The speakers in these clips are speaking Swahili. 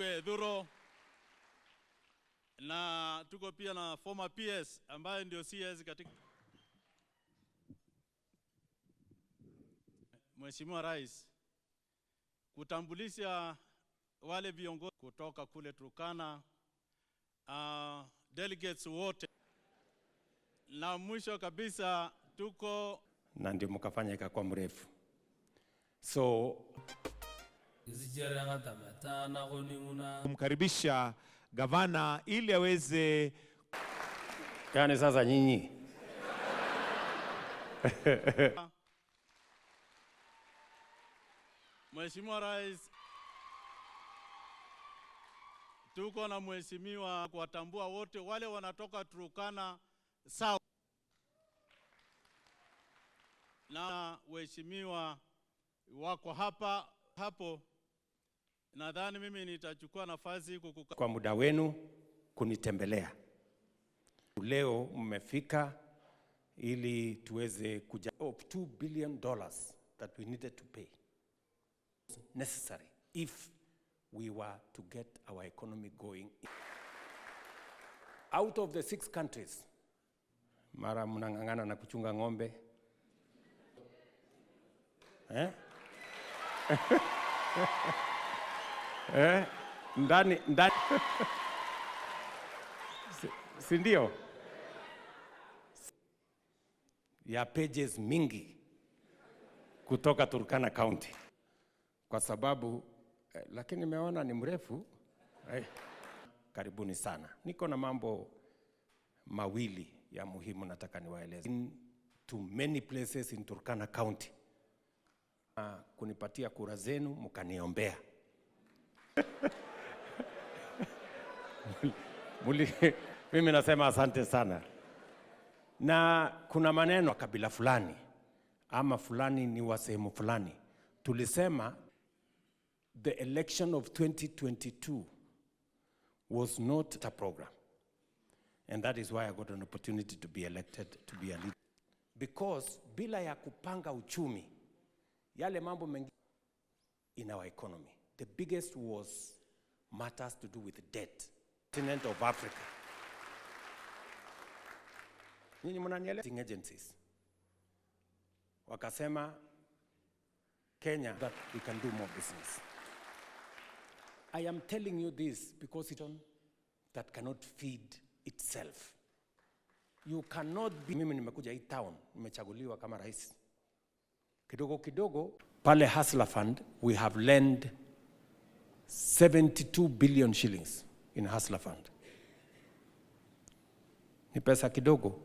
Kwe Dhuro, na tuko pia na former PS ambaye ndio CS katika Mheshimiwa Rais kutambulisha wale viongozi kutoka kule Turkana, delegates wote. Na mwisho kabisa tuko na ndio mkafanya ikakuwa mrefu. So kumkaribisha gavana ili aweze, yani sasa nyinyi Mheshimiwa Rais, tuko na mheshimiwa kuwatambua wote wale wanatoka Turkana South, na waheshimiwa wako hapo. Nadhani mimi nitachukua nafasi kwa muda wenu kunitembelea. Leo mmefika ili tuweze kuja of $2 billion that we needed to pay necessary if we were to get our economy going. Out of the 6 countries, mara mnang'ang'ana na kuchunga ng'ombe. Ndani si ndio ya pages mingi kutoka Turkana County kwa sababu lakini nimeona ni mrefu. Karibuni sana. Niko na mambo mawili ya muhimu nataka niwaeleze. To many places in Turkana County. Kunipatia kura zenu mkaniombea. Mimi nasema asante sana. Na kuna maneno kabila fulani ama fulani ni wa sehemu fulani. Tulisema the election of 2022 was not a program. And that is why I got an opportunity to be elected to be a leader. Because bila ya kupanga uchumi, yale mambo mengi in our economy, the biggest was matters to do with debt. Continent of Africa. Nini mnanielewa? Agencies. Wakasema Kenya that we can do more business. I am telling you this because it's on that cannot feed itself. You cannot be. Mimi nimekuja hii town, nimechaguliwa kama rais. Kidogo kidogo pale Hustler Fund we have lent 72 billion shillings in Hustler Fund. Ni pesa kidogo.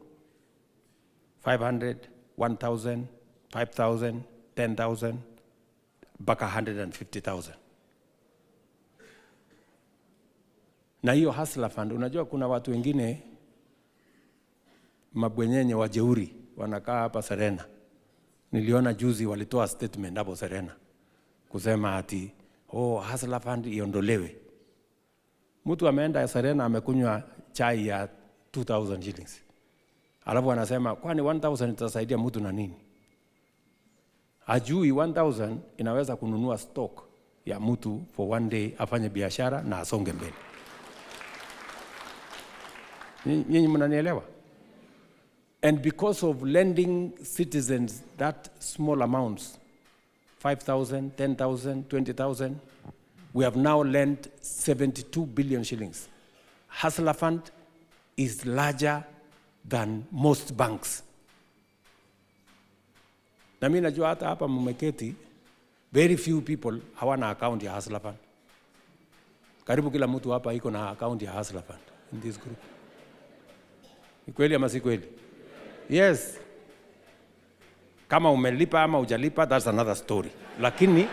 500, 1,000, 5,000, 10,000, mpaka 150,000. Na hiyo Hustler Fund, unajua kuna watu wengine mabwenyenye wajeuri wanakaa hapa Serena. Niliona juzi walitoa statement hapo Serena kusema ati Hustler Fund iondolewe. Mtu ameenda Serena amekunywa chai ya 2,000 shillings. Alafu anasema kwani 1,000 itasaidia mtu na nini? Ajui 1,000 inaweza kununua stock ya mtu for one day afanye biashara na asonge mbele. Nyinyi mnanielewa? And because of lending citizens that small amounts, 5,000, 10,000, 20,000, we have now lent 72 billion shillings. Hustler Fund is larger than most banks. Na mimi najua hata hapa mmeketi, very few people hawana account ya Hustler Fund. Karibu kila mtu hapa iko na account ya Hustler Fund in this group. Ni kweli ama si kweli? Yes. Kama umelipa ama hujalipa, that's another story. Lakini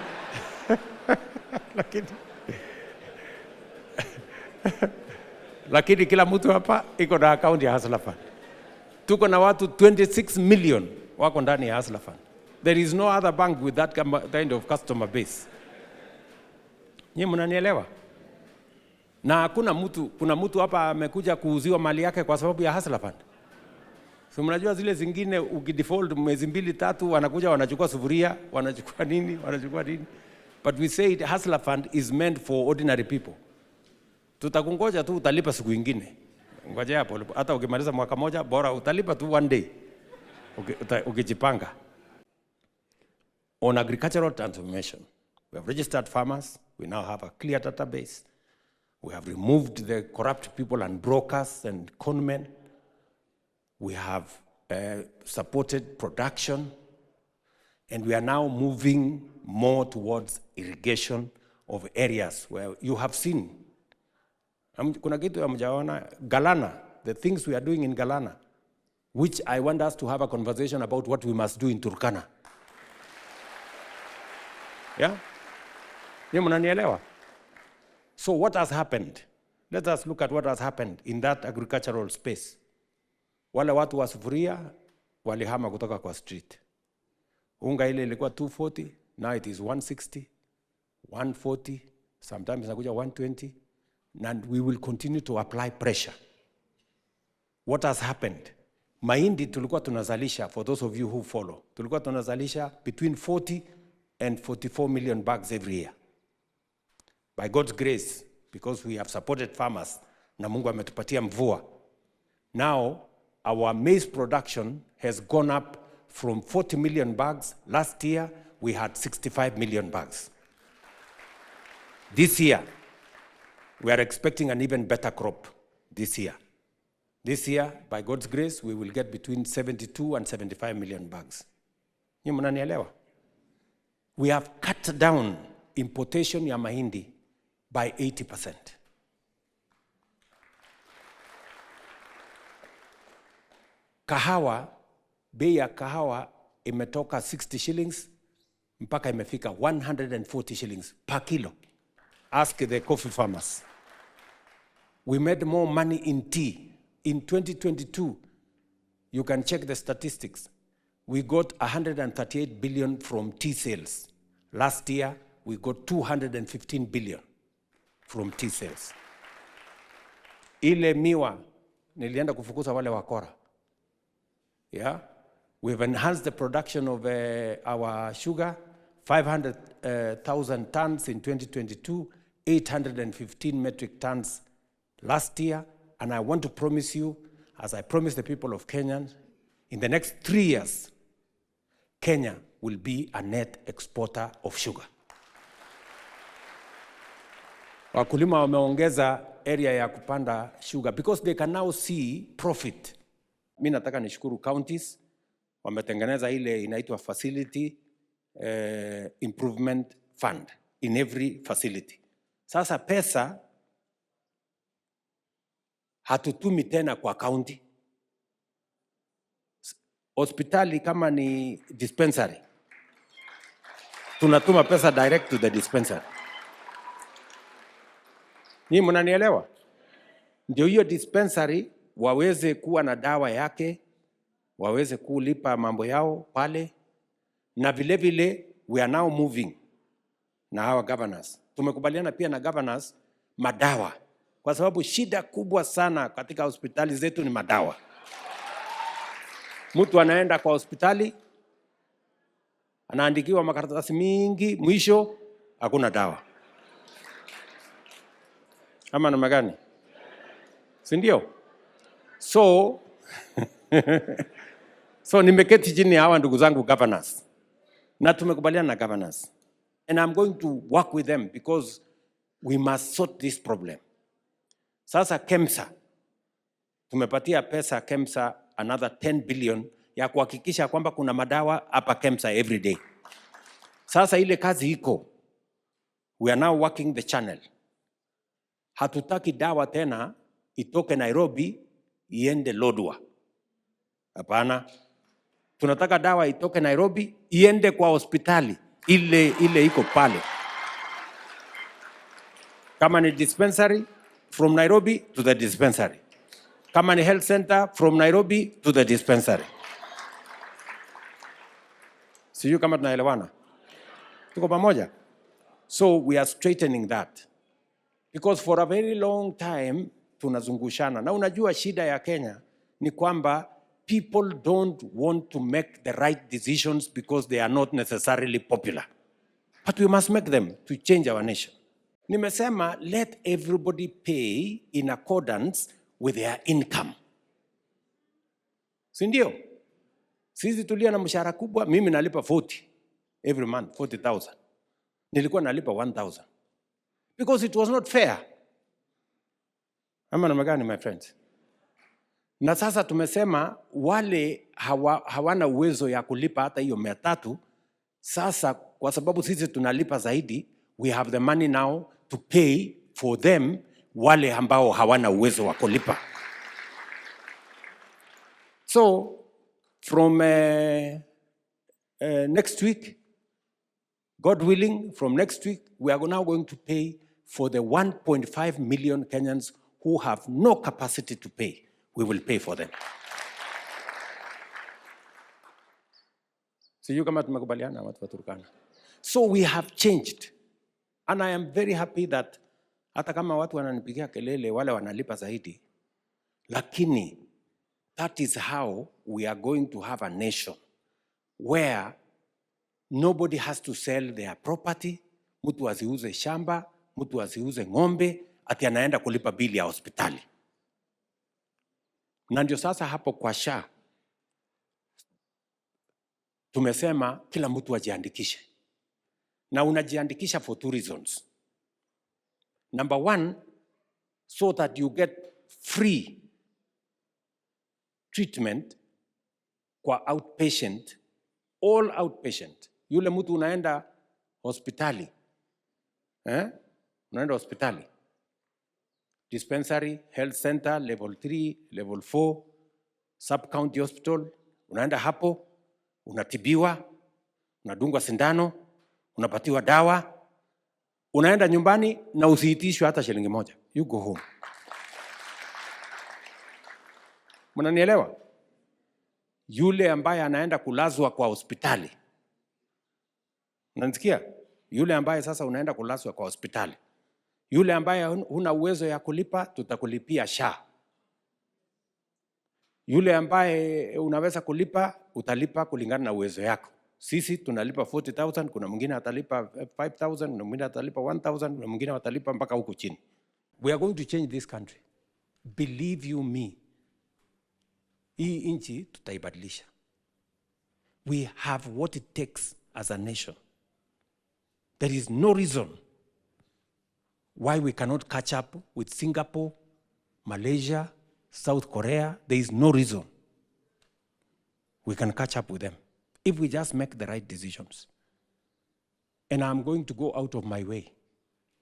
lakini kila mtu hapa iko na account ya Hustler Fund. Tuko na watu 26 million wako ndani ya Hustler Fund. There is no other bank with that kind of customer base. Nyinyi mnanielewa? Na kuna mtu hapa amekuja kuuziwa mali yake kwa sababu ya Hustler Fund. So mnajua zile zingine ukidefault mwezi 2-3 wanakuja wanachukua sufuria, wanachukua nini. But we say Hustler Fund is meant for ordinary people. Tutakungoja tu, utalipa siku ingine. Ngoja hapo, hata ukimaliza mwaka moja bora utalipa tu one day. Ukijipanga. On agricultural transformation, we have registered farmers, we now have a clear database. We have removed the corrupt people and brokers and conmen. We have supported production, and we are now moving more towards irrigation of areas where you have seen. Kuna kitu hamjaona, Galana, the things we are doing in Galana, which I want us to have a conversation about what we must do in Turkana. Yeah? Mnanielewa? So what has happened? Let us look at what has happened in that agricultural space. Wale watu wa sufuria walihama kutoka kwa street. Unga ile ilikuwa 240, now it is 160, 140, sometimes inakuja 120, and we will continue to apply pressure. What has happened? Mahindi tulikuwa tunazalisha, for those of you who follow, tulikuwa tunazalisha between 40 and 44 million bags every year. By God's grace, because we have supported farmers, na Mungu ametupatia mvua. Now, our maize production has gone up from 40 million bags. Last year, we had 65 million bags. This year, we are expecting an even better crop this year. This year, by God's grace, we will get between 72 and 75 million bags. Nyinyi mnanielewa? We have cut down importation ya mahindi by 80%. Kahawa, bei ya kahawa imetoka 60 shillings mpaka imefika 140 shillings per kilo. Ask the coffee farmers. We made more money in tea. In 2022, you can check the statistics. We got 138 billion from tea sales. Last year, we got 215 billion from tea sales. Ile miwa, nilienda kufukuza wale wakora. Yeah? We've enhanced the production of our sugar, 500,000 tons in 2022, 815 metric tons last year. And I want to promise you, as I promised the people of Kenya, in the next 3 years, Kenya will be a net exporter of sugar. Wakulima wameongeza area ya kupanda sugar because they can now see profit. Mimi nataka nishukuru counties, wametengeneza ile inaitwa facility improvement fund in every facility. Sasa pesa hatutumi tena kwa county. Hospitali kama ni dispensary, tunatuma pesa direct to the dispensary. Ni mnanielewa? Ndio hiyo dispensary waweze kuwa na dawa yake, waweze kulipa mambo yao pale, na vile vile we are now moving na hawa governors. Tumekubaliana pia na governors madawa, kwa sababu shida kubwa sana katika hospitali zetu ni madawa. Mtu anaenda kwa hospitali, anaandikiwa makaratasi mingi, mwisho hakuna dawa. Ama namna gani? Si ndio? So nimeketi chini hawa ndugu zangu governors. Na tumekubaliana na governors. And I'm going to work with them because we must sort this problem. Sasa KEMSA, tumepatia pesa KEMSA another 10 billion ya kuhakikisha kwamba kuna madawa hapa KEMSA every day. Sasa ile kazi iko. We are now working the channel. Hatutaki dawa tena itoke Nairobi iende Lodwar. Hapana. Tunataka dawa itoke Nairobi iende kwa hospitali ile iko pale. Kama ni dispensary, from Nairobi to the dispensary. Kama ni health center, from Nairobi to the dispensary. Sijui kama tunaelewana. Tuko pamoja? So we are straightening that. Because for a very long time, tunazungushana. Na unajua shida ya Kenya ni kwamba people don't want to make the right decisions because they are not necessarily popular. But we must make them to change our nation. Nimesema let everybody pay in accordance with their income. Si ndio? Sisi tulia na mshahara kubwa, mimi nalipa 40 every month, 40,000. Nilikuwa nalipa 1,000. Because it was not fair. Ama namna gani, my friends? Na sasa tumesema wale hawana uwezo ya kulipa hata hiyo 300, sasa kwa sababu sisi tunalipa zaidi, we have the money now to pay for them, wale ambao hawana uwezo wa kulipa. So from next week, God willing, from next week, we are now going to pay for the 1.5 million Kenyans who have no capacity to pay. We will pay for them. Sijui kama tumekubaliana watu wa Turkana. So we have changed. And I am very happy that hata kama watu wananipigia kelele wale wanalipa zaidi, lakini that is how we are going to have a nation where nobody has to sell their property. Mtu asiuze shamba, mtu asiuze ng'ombe, ati anaenda kulipa bili ya hospitali. Na ndio sasa hapo kwa SHA tumesema kila mtu ajiandikishe. Na unajiandikisha for 2 reasons. Number 1, so that you get free treatment kwa outpatient, all outpatient. Yule mtu unaenda hospitali, unaenda hospitali, dispensary, health center, level 3, level 4, sub-county hospital, unaenda hapo, unatibiwa, unadungwa sindano, unapatiwa dawa, unaenda nyumbani na usiitishwe hata shilingi moja. You go home. Mnanielewa? Yule ambaye anaenda kulazwa kwa hospitali, unanisikia? Yule ambaye sasa unaenda kulazwa kwa hospitali, yule ambaye huna uwezo ya kulipa, tutakulipia SHA. Yule ambaye unaweza kulipa, utalipa kulingana na uwezo yako. Sisi tunalipa 40,000, kuna mwingine atalipa 5,000, kuna mwingine atalipa 1,000, kuna mwingine atalipa mpaka huko chini. We are going to change this country. Believe you me. Hii nchi tutaibadilisha. We have what it takes as a nation. There is no reason why we cannot catch up with Singapore, Malaysia, South Korea. There is no reason we can catch up with them if we just make the right decisions. And I'm going to go out of my way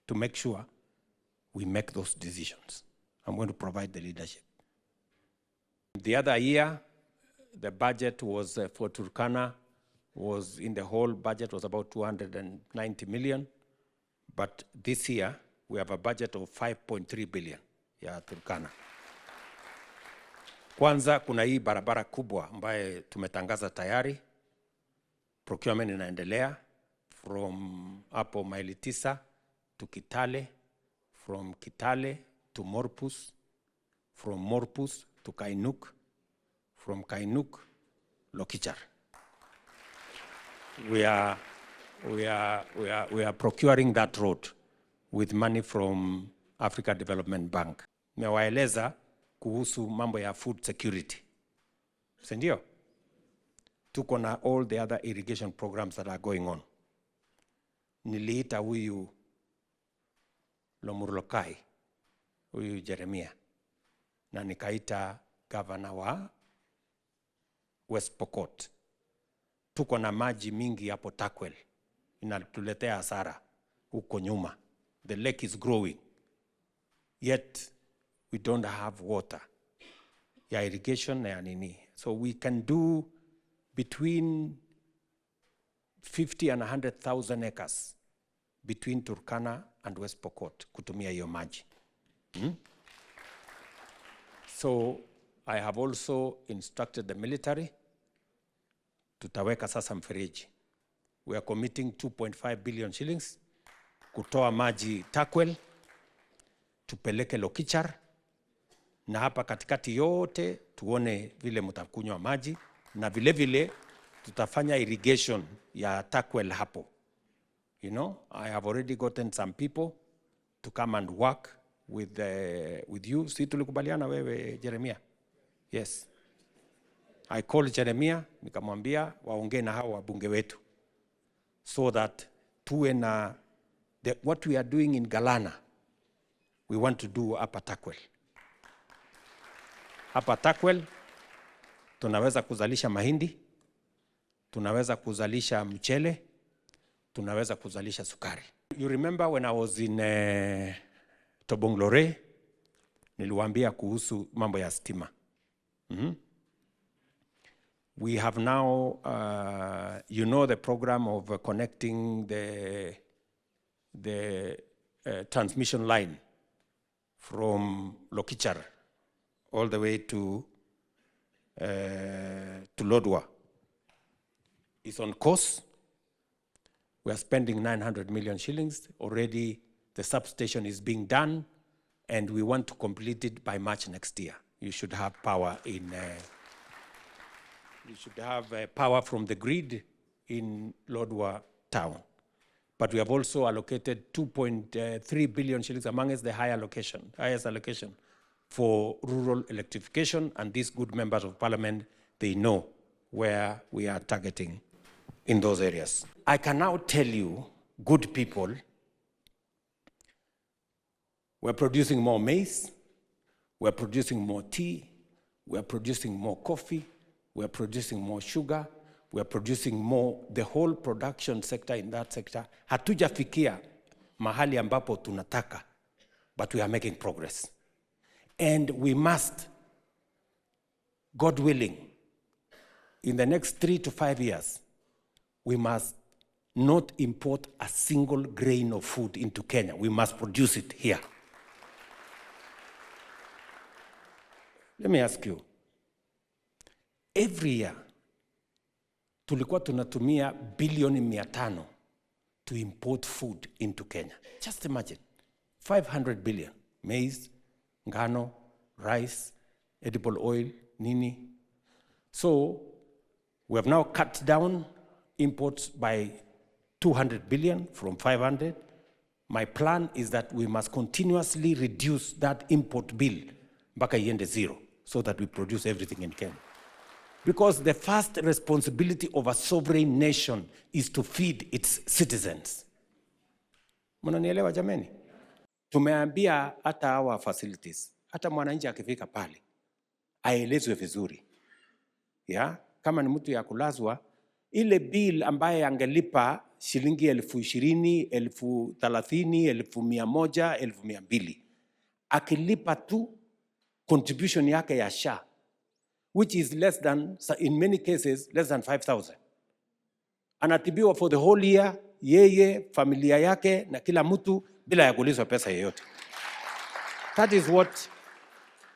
to make sure we make those decisions. I'm going to provide the leadership. The other year, the budget was for Turkana was in the whole budget was about 290 million. But this year, we have a budget of 5.3 billion ya Turkana. Kwanza kuna hii barabara kubwa ambaye tumetangaza tayari. Procurement inaendelea from hapo maili 9 to Kitale, from Kitale to Morpus, from Morpus to Kainuk, from Kainuk, Lokichar. We are procuring that road with money from Africa Development Bank. Mewaeleza kuhusu mambo ya food security. Sindio? Tuko na all the other irrigation programs that are going on. Niliita huyu Lomurlokai, huyu Jeremia, na nikaita governor wa West Pokot. Tuko na maji mingi hapo Takwel, inatuletea hasara huko nyuma. The lake is growing, yet we don't have water ya irrigation na ya nini. So we can do between 50 and 100,000 acres between Turkana and West Pokot kutumia hiyo maji. So I have also instructed the military, tutaweka sasa mfereji. We are committing 2.5 billion shillings kutoa maji Takwel, tupeleke Lokichar, na hapa katikati yote tuone vile mtakunywa maji, na vile vile tutafanya irrigation ya Takwel hapo. You know, I have already gotten some people to come and work with you. Si tulikubaliana wewe Jeremia? Yes. I called Jeremia, nikamwambia waongee na hao wabunge wetu so that tuwe na what we are doing in Galana, we want to do hapa Takwel. Hapa Takwel tunaweza kuzalisha mahindi, tunaweza kuzalisha mchele, tunaweza kuzalisha sukari. You remember when I was in Tobonglore, niliwaambia kuhusu mambo ya stima. We have now, you know, the program of connecting the transmission line from Lokichar all the way to Lodwar. It's on course. We are spending 900 million shillings. Already the substation is being done, and we want to complete it by March next year. You should have power in, you should have power from the grid in Lodwar town. But we have also allocated 2.3 billion shillings, amongst the highest allocation for rural electrification, and these good members of parliament, they know where we are targeting in those areas. I can now tell you, good people, we're producing more maize, we're producing more tea, we're producing more coffee, we're producing more sugar, we're producing more, the whole production sector in that sector. Hatujafikia mahali ambapo tunataka, but we are making progress. And we must, God willing, in the next 3 to 5 years, we must not import a single grain of food into Kenya. We must produce it here. Let me ask you, every year, tulikuwa tunatumia bilioni 500 to import food into Kenya. Just imagine, 500 billion, maize, ngano, rice, edible oil, nini. So we have now cut down imports by 200 billion from 500. My plan is that we must continuously reduce that import bill mpaka iende zero, so that we produce everything in Kenya. Because the first responsibility of a sovereign nation is to feed its citizens. Mnanielewa jameni? Tumeambia hata our facilities, hata mwananchi akifika pale, aelezwe vizuri. Ya, kama ni mtu ya kulazwa, ile bill ambaye angelipa shilingi 20,000, 30,000, 100,000, 200,000, akilipa tu contribution yake ya SHA, which is less than, in many cases, less than 5,000. Anatibiwa for the whole year, yeye, familia yake, na kila mtu, bila ya kulizwa pesa yoyote. That is what,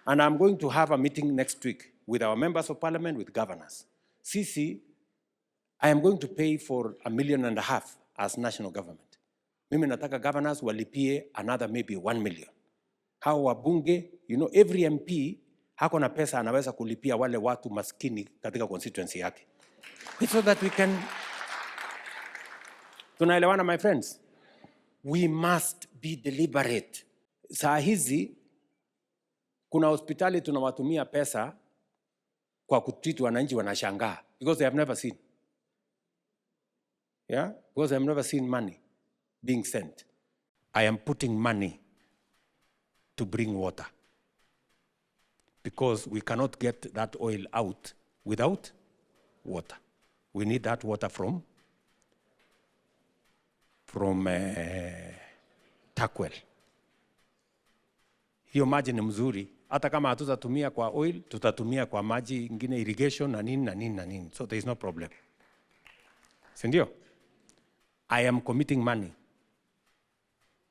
and I'm going to have a meeting next week with our members of parliament, with governors. Sisi, I am going to pay for 1.5 million as national government. Mimi nataka governors walipie another maybe 1 million. Hao wabunge, you know, every MP, hako na pesa anaweza kulipia wale watu maskini katika constituency yake. So that we can... Tunaelewana, my friends? We must be deliberate. Saa hizi, kuna hospitali tunawatumia pesa kwa kutreat wananchi wanashangaa. Because they have never seen. Yeah? Because they have never seen money being sent. I am putting money to bring water. Because we cannot get that oil out without water. We need that water from Takwel. Hiyo maji ni mzuri. Hata kama hatutatumia kwa oil, tutatumia kwa maji ingine, irrigation na nini na nini na nini. So there is no problem. Sindio? I am committing money.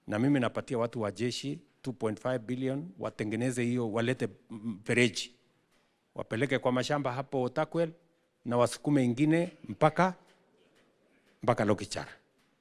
Na mimi napatia watu wa jeshi 2.5 billion, watengeneze hiyo, walete mfereji, wapeleke kwa mashamba hapo Takwel, na wasukume ingine mpaka Lokichar.